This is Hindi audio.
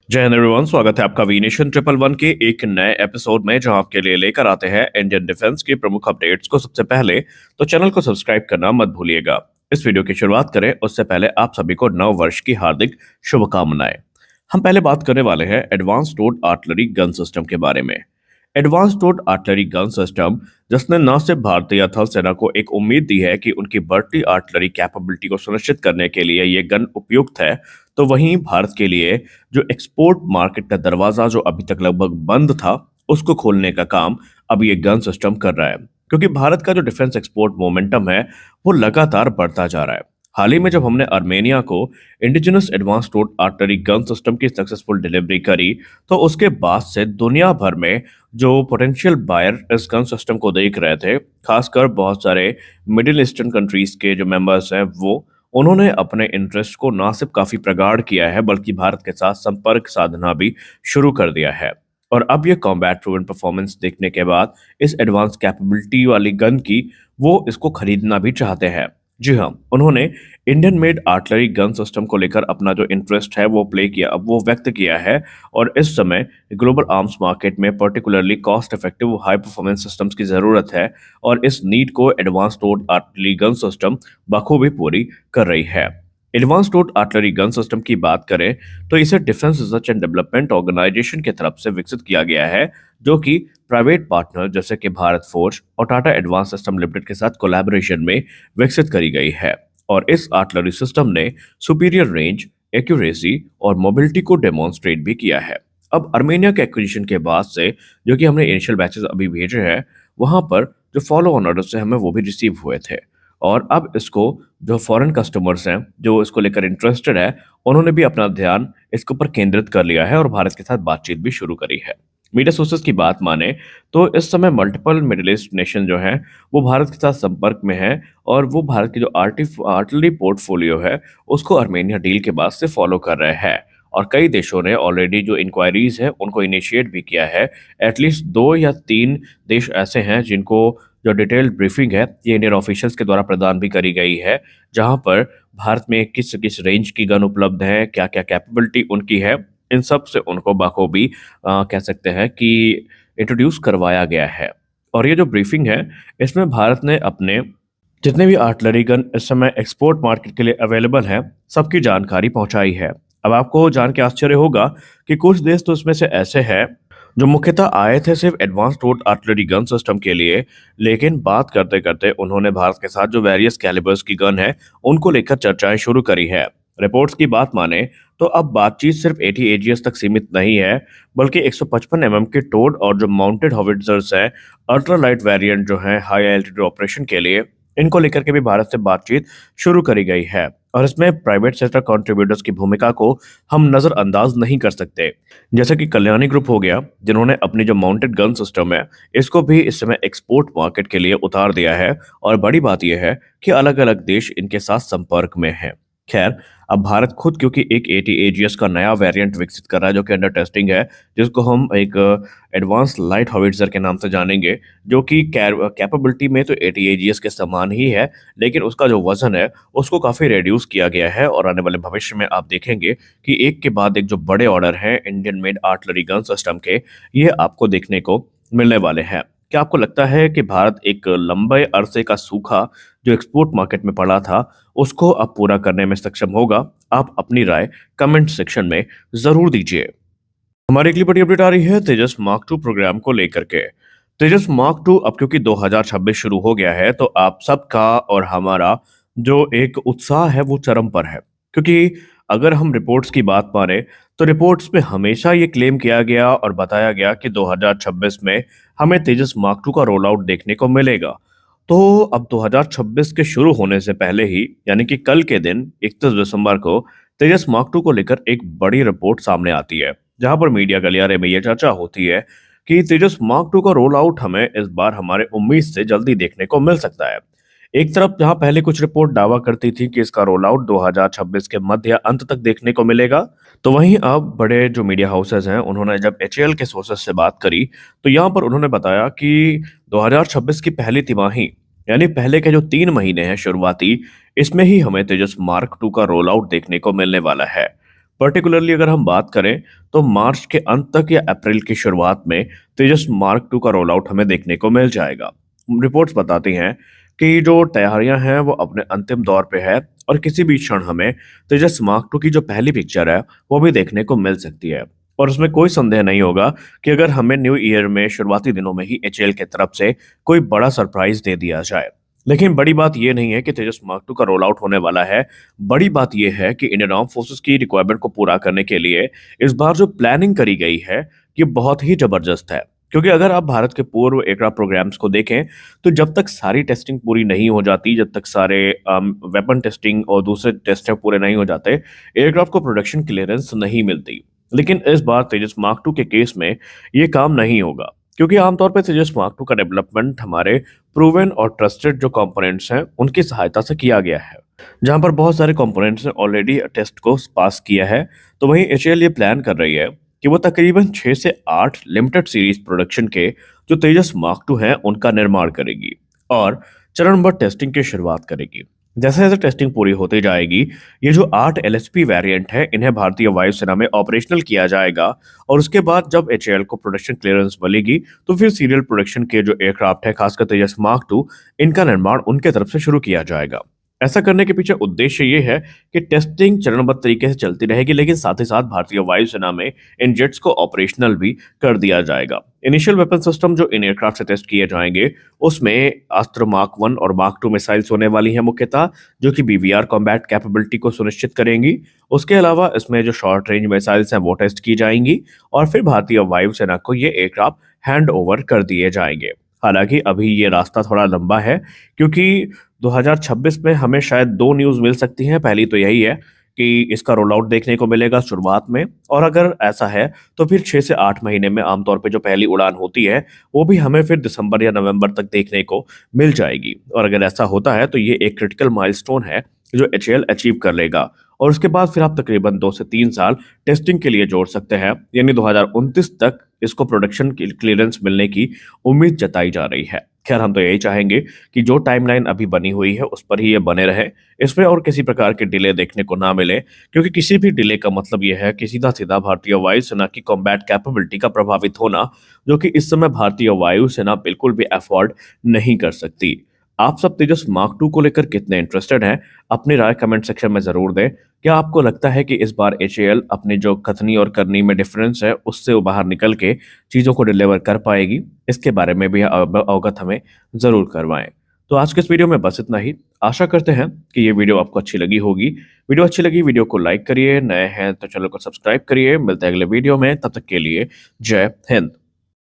जय हिंद एवरीवन, स्वागत है आपका वी नेशन ट्रिपल वन के एक नए एपिसोड में जहां आपके लिए लेकर आते हैं इंडियन डिफेंस की प्रमुख अपडेट्स को सबसे पहले। तो चैनल को सब्सक्राइब करना मत भूलिएगा। इस वीडियो की शुरुआत करें उससे पहले आप सभी को नव वर्ष की हार्दिक शुभकामनाएं। हम पहले बात करने वाले हैं advance towed artillery gun system के बारे में। Advance towed artillery gun system जिसने न सिर्फ भारतीय थल सेना को एक उम्मीद दी है कि उनकी बढ़ती आर्टिलरी कैपेबिलिटी को सुनिश्चित करने के लिए ये गन उपयुक्त है, तो वहीं भारत के लिए जो एक्सपोर्ट मार्केट का दरवाजा जो अभी तक लगभग बंद था, उसको खोलने का काम अब ये गन सिस्टम कर रहा है। क्योंकि भारत का जो डिफेंस एक्सपोर्ट मोमेंटम है वो लगातार बढ़ता जा रहा है। हाल ही में जब हमने आर्मेनिया को indigenous advance towed artillery gun system की सक्सेसफुल डिलीवरी करी, तो उसके बाद से दुनिया भर में जो पोटेंशियल बायर इस गन सिस्टम को देख रहे थे, खासकर बहुत सारे मिडिल ईस्टर्न कंट्रीज के जो मेंबर्स हैं वो उन्होंने अपने इंटरेस्ट को ना सिर्फ काफी प्रगाढ़ किया है बल्कि भारत के साथ संपर्क साधना भी शुरू कर दिया है। और अब ये कॉम्बैट प्रूवन परफॉर्मेंस देखने के बाद इस एडवांस कैपेबिलिटी वाली गन की वो इसको खरीदना भी चाहते हैं। जी हाँ, उन्होंने Indian made artillery gun system को लेकर अपना जो इंटरेस्ट है वो व्यक्त किया है। और इस समय ग्लोबल आर्म्स मार्केट में particularly cost effective high performance systems की जरूरत है, और इस नीड को advance towed artillery gun system बखूबी पूरी कर रही है। Advance towed artillery gun system की बात करें तो इसे defence research and development organisation की तरफ से विकसित किया गया है, जो कि प्राइवेट पार्टनर जैसे कि भारत फोर्ज और टाटा एडवांस सिस्टम लिमिटेड के साथ कोलैबोरेशन में विकसित करी गई है। और इस आर्टिलरी सिस्टम ने सुपीरियर रेंज, एक्यूरेसी और मोबिलिटी को डेमोन्स्ट्रेट भी किया है। अब आर्मेनिया के एक्विजिशन के बाद से जो कि हमने इनिशियल बैचेस अभी भेजे हैं, वहां पर जो फॉलो ऑन ऑर्डर से हमें वो भी रिसीव हुए थे। और अब इसको जो फॉरेन कस्टमर्स हैं जो इसको लेकर इंटरेस्टेड है, उन्होंने भी अपना ध्यान इसके ऊपर केंद्रित कर लिया है और भारत के साथ बातचीत भी शुरू करी है। मीडिया सोर्सेज की बात माने तो इस समय मल्टीपल मिडिल ईस्ट नेशन जो हैं वो भारत के साथ संपर्क में है, और वो भारत की जो आर्टिलरी पोर्टफोलियो है उसको आर्मेनिया डील के बाद से फॉलो कर रहे हैं। और कई देशों ने ऑलरेडी जो इंक्वायरीज है उनको इनिशिएट भी किया है। एटलीस्ट 2 या 3 देश ऐसे हैं जिनको जो डिटेल्ड ब्रीफिंग है ये इंडियन ऑफिशियल्स के द्वारा प्रदान भी करी गई है, जहां पर भारत में किस किस रेंज की गन उपलब्ध है, क्या क्या कैपेबिलिटी उनकी है, इन सब से उनको बखूबी कह सकते हैं कि इंट्रोड्यूस करवाया गया है। और ये जो ब्रीफिंग है इसमें भारत ने अपने जितने भी आर्टिलरी गन इस समय एक्सपोर्ट मार्केट के लिए अवेलेबल है सबकी जानकारी पहुंचाई है। अब आपको जान के आश्चर्य होगा कि कुछ देश तो इसमें से ऐसे हैं जो मुख्यतः आए थे सिर्फ advance towed artillery gun system के लिए, लेकिन बात करते करते उन्होंने भारत के साथ जो वेरियस कैलिबर्स की गन है उनको लेकर चर्चाएं शुरू करी है। रिपोर्ट्स की बात माने तो अब बातचीत सिर्फ ATAGS तक सीमित नहीं है, बल्कि 155 mm के टोड और जो माउंटेड हॉविट्जर्स हैं, अल्ट्रा लाइट वेरिएंट जो है हाई एल्टीट्यूड ऑपरेशन के लिए, इनको लेकर के भी भारत से बातचीत शुरू करी गई है। और इसमें प्राइवेट सेक्टर कंट्रीब्यूटर्स की भूमिका को हम नजरअंदाज नहीं कर सकते, जैसे कि कल्याणी ग्रुप हो गया, जिन्होंने अपनी जो माउंटेड गन सिस्टम है इसको भी इस समय एक्सपोर्ट मार्केट के लिए उतार दिया है। और बड़ी बात यह है कि अलग अलग देश इनके साथ संपर्क में हैं। खैर, अब भारत खुद क्योंकि एक ATAGS का नया वेरिएंट विकसित कर रहा है जो कि अंडर टेस्टिंग है, जिसको हम एक एडवांस लाइट हॉविट्जर के नाम से जानेंगे, जो कि कैपेबिलिटी में तो ATAGS के समान ही है, लेकिन उसका जो वजन है उसको काफ़ी रिड्यूस किया गया है। और आने वाले भविष्य में आप देखेंगे कि एक के बाद एक जो बड़े ऑर्डर हैं Indian made artillery gun system के, ये आपको देखने को मिलने वाले हैं। क्या आपको लगता है कि भारत एक लंबे अरसे का सूखा जो एक्सपोर्ट मार्केट में पड़ा था उसको अब पूरा करने में सक्षम होगा? आप अपनी राय कमेंट सेक्शन में जरूर दीजिए। हमारी अगली बड़ी अपडेट आ रही है तेजस मार्क 2 प्रोग्राम को लेकर के। तेजस मार्क 2 अब क्योंकि 2026 शुरू हो गया है, तो आप सबका और हमारा जो एक उत्साह है वो चरम पर है। क्योंकि अगर हम रिपोर्ट्स की बात माने तो रिपोर्ट्स में हमेशा ये क्लेम किया गया और बताया गया कि 2026 में हमें तेजस मार्क 2 का रोल आउट देखने को मिलेगा। तो अब 2026 के शुरू होने से पहले ही, यानी कि कल के दिन 31 दिसंबर को तेजस मार्क 2 को लेकर एक बड़ी रिपोर्ट सामने आती है, जहां पर मीडिया गलियारे में यह चर्चा होती है कि तेजस मार्क 2 का रोल आउट हमें इस बार हमारे उम्मीद से जल्दी देखने को मिल सकता है। एक तरफ जहां पहले कुछ रिपोर्ट दावा करती थी कि इसका रोल आउट 2026 के मध्य या अंत तक देखने को मिलेगा, तो वहीं अब बड़े जो मीडिया हाउसेज हैं उन्होंने जब HAL के सोर्सेज से बात करी तो यहाँ पर उन्होंने बताया कि 2026 की पहली तिमाही, यानी पहले के जो 3 महीने हैं शुरुआती, इसमें ही हमें तेजस मार्क 2 का रोल आउट देखने को मिलने वाला है। पर्टिकुलरली अगर हम बात करें तो मार्च के अंत तक या अप्रैल की शुरुआत में तेजस मार्क टू का रोल आउट हमें देखने को मिल जाएगा। रिपोर्ट्स बताती हैं कि जो तैयारियां हैं वो अपने अंतिम दौर पे है और किसी भी क्षण हमें तेजस मार्क टू की जो पहली पिक्चर है वो भी देखने को मिल सकती है। और उसमें कोई संदेह नहीं होगा कि अगर हमें न्यू ईयर में शुरुआती दिनों में ही एचएएल की तरफ से कोई बड़ा सरप्राइज दे दिया जाए। लेकिन बड़ी बात यह नहीं है कि तेजस मार्क टू का रोल आउट होने वाला है। बड़ी बात यह है कि इंडियन आर्म फोर्सेस की रिक्वायरमेंट को पूरा करने के लिए इस बार जो प्लानिंग करी गई है ये बहुत ही जबरदस्त है। क्योंकि अगर आप भारत के पूर्व एयरक्राफ्ट प्रोग्राम्स को देखें तो जब तक सारी टेस्टिंग पूरी नहीं हो जाती, जब तक सारे वेपन टेस्टिंग और दूसरे टेस्ट पूरे नहीं हो जाते, एयरक्राफ्ट को प्रोडक्शन क्लियरेंस नहीं मिलती। लेकिन इस बार तेजस मार्क टू के केस में ये काम नहीं होगा, क्योंकि आमतौर पर तेजस मार्क टू का डेवलपमेंट हमारे प्रूवन और ट्रस्टेड जो कंपोनेंट्स हैं उनकी सहायता से किया गया है, जहां पर बहुत सारे कंपोनेंट्स ने ऑलरेडी टेस्ट को पास किया है। तो वहीं एचएएल ये प्लान कर रही है कि वो तकरीबन 6 से 8 लिमिटेड सीरीज प्रोडक्शन के जो तेजस मार्क टू है उनका निर्माण करेगी और चरणबद्ध टेस्टिंग की शुरुआत करेगी। जैसे जैसे टेस्टिंग पूरी होती जाएगी, ये जो 8 एलएसपी वेरिएंट है इन्हें भारतीय वायुसेना में ऑपरेशनल किया जाएगा और उसके बाद जब एचएएल को प्रोडक्शन क्लियरेंस मिलेगी तो फिर सीरियल प्रोडक्शन के जो एयरक्राफ्ट है, खासकर तेजस मार्क टू, इनका निर्माण उनके तरफ से शुरू किया जाएगा। ऐसा करने के पीछे उद्देश्य ये है कि टेस्टिंग चरणबद्ध तरीके से चलती रहेगी, लेकिन साथ ही साथ भारतीय वायुसेना में इन जेट्स को ऑपरेशनल भी कर दिया जाएगा। इनिशियल वेपन सिस्टम जो इन एयरक्राफ्ट से टेस्ट किए जाएंगे उसमें अस्त्र मार्क 1 और मार्क 2 मिसाइल्स होने वाली हैं मुख्यतः, जो कि बीवीआर कॉम्बैट कैपेबिलिटी को सुनिश्चित करेंगी। उसके अलावा इसमें जो शॉर्ट रेंज मिसाइल्स हैं वो टेस्ट की जाएंगी और फिर भारतीय वायुसेना को ये एयरक्राफ्ट हैंड ओवर कर दिए जाएंगे। हालांकि अभी ये रास्ता थोड़ा लंबा है, क्योंकि 2026 में हमें शायद 2 न्यूज़ मिल सकती हैं। पहली तो यही है कि इसका रोल आउट देखने को मिलेगा शुरुआत में, और अगर ऐसा है तो फिर 6 से 8 महीने में आमतौर पे जो पहली उड़ान होती है वो भी हमें फिर दिसंबर या नवंबर तक देखने को मिल जाएगी। और अगर ऐसा होता है तो ये एक क्रिटिकल माइलस्टोन है जो एचएएल अचीव कर लेगा और उसके बाद फिर आप तकरीबन 2 से 3 साल टेस्टिंग के लिए जोड़ सकते हैं, यानी 2029 तक इसको प्रोडक्शन क्लियरेंस मिलने की उम्मीद जताई जा रही है। खैर, हम तो यही चाहेंगे कि जो टाइमलाइन अभी बनी हुई है उस पर ही ये बने रहे, इसमें और किसी प्रकार के डिले देखने को ना मिले, क्योंकि किसी भी डिले का मतलब ये है कि सीधा सीधा भारतीय वायुसेना की कॉम्बैट कैपेबिलिटी का प्रभावित होना, जो कि इस समय भारतीय वायुसेना बिल्कुल भी अफोर्ड नहीं कर सकती। आप सब तेजस मार्क टू को लेकर कितने इंटरेस्टेड हैं? अपनी राय कमेंट सेक्शन में जरूर दें। क्या आपको लगता है कि इस बार एचएएल अपनी जो कथनी और करनी में डिफरेंस है उससे बाहर निकल के चीज़ों को डिलीवर कर पाएगी? इसके बारे में भी अवगत हमें ज़रूर करवाएं। तो आज के इस वीडियो में बस इतना ही। आशा करते हैं कि ये वीडियो आपको अच्छी लगी होगी। वीडियो अच्छी लगी, वीडियो को लाइक करिए, नए हैं तो चैनल को सब्सक्राइब करिए। मिलते हैं अगले वीडियो में, तब तक के लिए जय हिंद।